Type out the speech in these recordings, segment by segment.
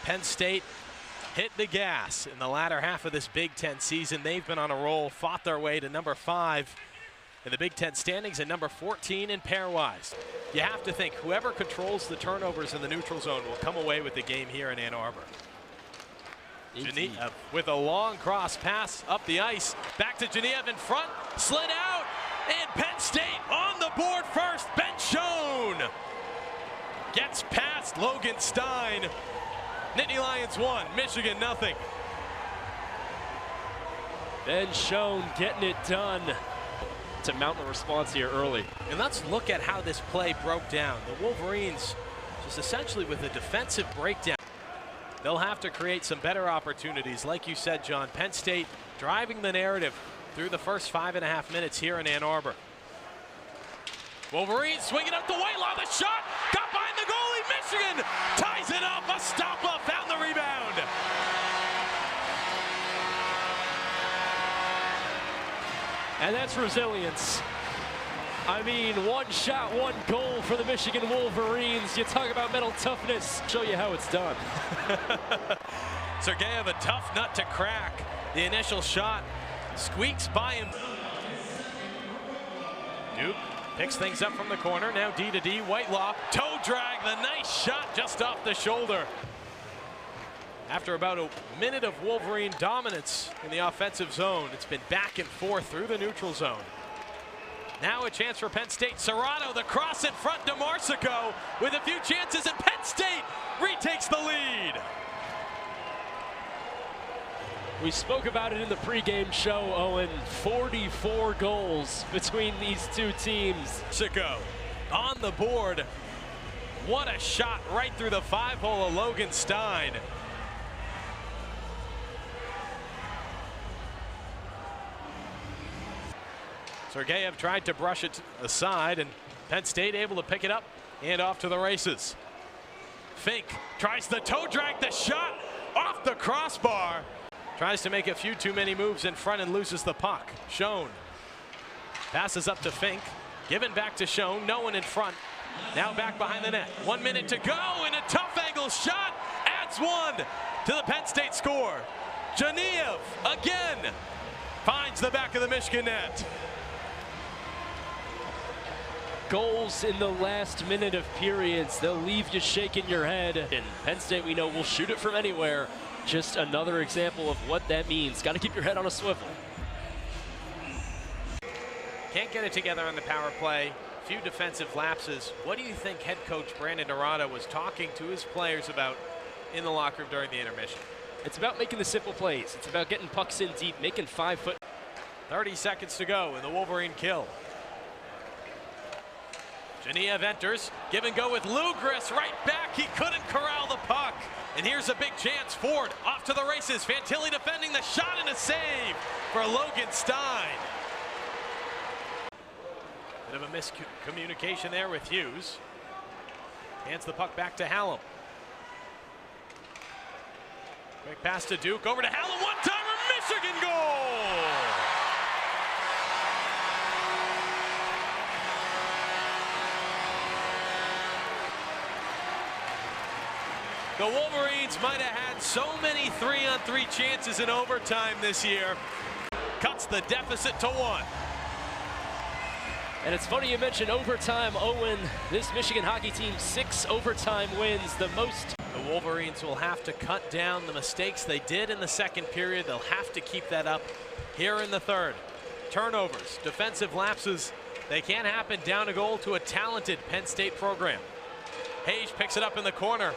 Penn State hit the gas in the latter half of this Big Ten season. They've been on a roll, fought their way to number 5 in the Big Ten standings and number 14 in pairwise. You have to think whoever controls the turnovers in the neutral zone will come away with the game here in Ann Arbor. Geniev with a long cross pass up the ice. Back to Geniev in front, slid out, and Penn State on the board first. Ben Schoen gets past Logan Stein. Nittany Lions 1, Michigan nothing. Ben Schoen getting it done to mount the response here early. And let's look at how this play broke down. The Wolverines just essentially with a defensive breakdown. They'll have to create some better opportunities. Like you said, John, Penn State driving the narrative through the first 5.5 minutes here in Ann Arbor. Wolverines swinging up the Whitelaw, the shot, got behind the goalie, Michigan ties it up, Estapa found the rebound. And that's resilience. I mean, one shot, one goal for the Michigan Wolverines. You talk about mental toughness. Show you how it's done. Sergeyev, a tough nut to crack. The initial shot squeaks by him. Duke picks things up from the corner. Now D to D. Whitelaw, toe drag, the nice shot just off the shoulder. After about a minute of Wolverine dominance in the offensive zone, it's been back and forth through the neutral zone. Now a chance for Penn State. Serrato, the cross in front to Marsico with a few chances, and Penn State retakes the lead. We spoke about it in the pregame show, Owen. 44 goals between these two teams. Marsico on the board. What a shot right through the 5-hole of Logan Stein. Sergeyev tried to brush it aside, and Penn State able to pick it up and off to the races. Fink tries the toe drag, the shot off the crossbar. Tries to make a few too many moves in front and loses the puck. Schoen passes up to Fink, given back to Schoen, no one in front. Now back behind the net. 1 minute to go, and a tough angle shot adds one to the Penn State score. Geniev again finds the back of the Michigan net. Goals in the last minute of periods, they'll leave you shaking your head. And Penn State, we know, will shoot it from anywhere. Just another example of what that means. Got to keep your head on a swivel. Can't get it together on the power play. Few defensive lapses. What do you think head coach Brandon Dorado was talking to his players about in the locker room during the intermission? It's about making the simple plays. It's about getting pucks in deep, making 5-foot. 30 seconds to go in the Wolverine kill. Geniev enters, give and go with Lugris, right back, he couldn't corral the puck. And here's a big chance, Ford off to the races, Fantilli defending the shot and a save for Logan Stein. Bit of a miscommunication there with Hughes. Hands the puck back to Hallam. Quick pass to Duke, over to Hallam, one-timer, Michigan goal! The Wolverines might have had so many 3-on-3 chances in overtime this year. Cuts the deficit to 1. And it's funny you mentioned overtime, Owen. This Michigan hockey team, 6 overtime wins, the most. The Wolverines will have to cut down the mistakes they did in the second period. They'll have to keep that up here in the third. Turnovers, defensive lapses, they can't happen down a goal to a talented Penn State program. Hage picks it up in the corner.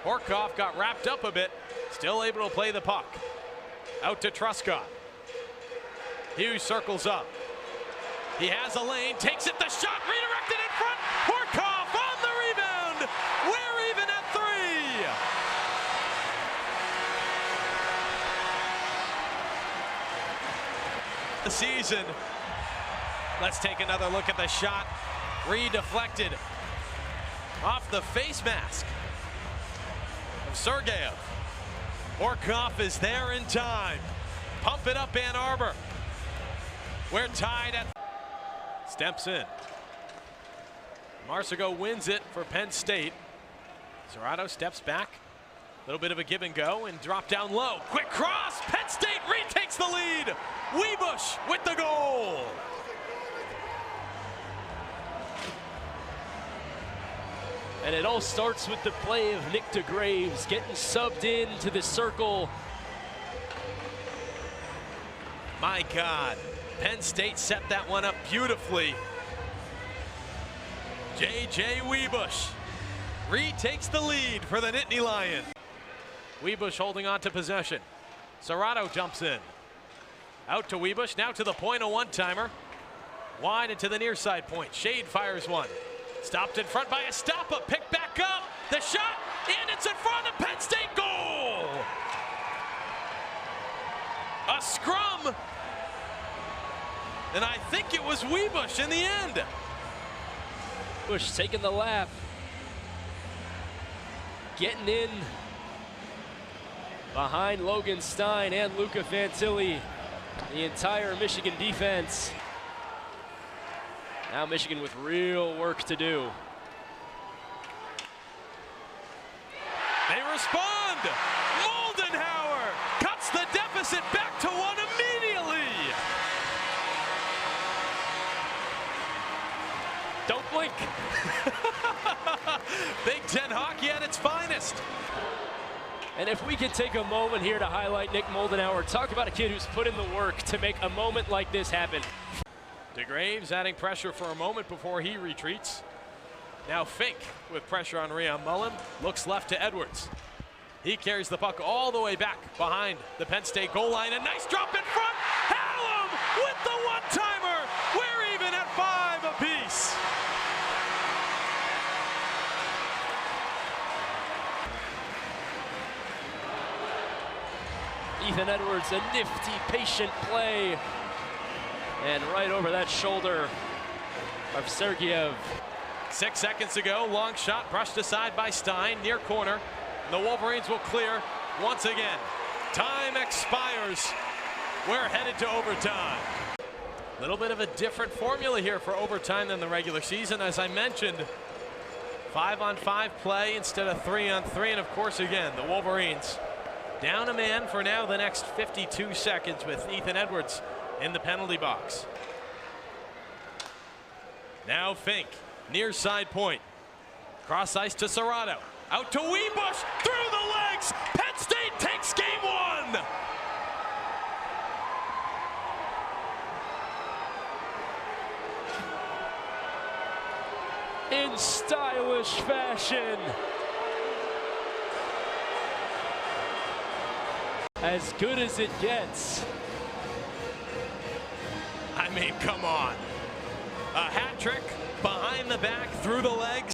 Horkoff got wrapped up a bit, still able to play the puck. Out to Truscott. Hughes circles up. He has a lane, takes it, the shot redirected in front. Horkoff on the rebound. We're even at 3. The season. Let's take another look at the shot. Redeflected off the face mask of Sergeyev. Horkoff is there in time. Pump it up, Ann Arbor. We're tied at. Steps in. Marsico wins it for Penn State. Serrato steps back. Little bit of a give and go and drop down low. Quick cross. Penn State retakes the lead. Webush with the goal. And it all starts with the play of Nick DeGraves getting subbed into the circle. My God, Penn State set that one up beautifully. J.J. Webush retakes the lead for the Nittany Lion. Webush holding on to possession. Serrato jumps in. Out to Webush, now to the point, a one-timer. Wide into the near side point. Shade fires one. Stopped in front by Estapa, picked back up. The shot, and it's in front of Penn State goal. A scrum. And I think it was Webush in the end. Bush taking the lap. Getting in behind Logan Stein and Luca Fantilli. The entire Michigan defense. Now Michigan with real work to do. They respond. Moldenhauer cuts the deficit back to one immediately. Don't blink. Big Ten hockey at its finest. And if we could take a moment here to highlight Nick Moldenhauer, talk about a kid who's put in the work to make a moment like this happen. DeGraves adding pressure for a moment before he retreats. Now Fink with pressure on Rion Mullen. Looks left to Edwards. He carries the puck all the way back behind the Penn State goal line. A nice drop in front. Hallam with the one-timer. We're even at 5 apiece. Ethan Edwards, a nifty, patient play. And right over that shoulder of Sergeyev. 6 seconds ago, long shot brushed aside by Stein, near corner. The Wolverines will clear once again. Time expires. We're headed to overtime. A little bit of a different formula here for overtime than the regular season. As I mentioned, 5-on-5 play instead of 3-on-3. And of course, again, the Wolverines down a man for now the next 52 seconds with Ethan Edwards in the penalty box. Now Fink, near side point. Cross ice to Serrato. Out to Webush, through the legs. Penn State takes game 1. In stylish fashion. As good as it gets. I mean, come on. A hat trick behind the back, through the legs.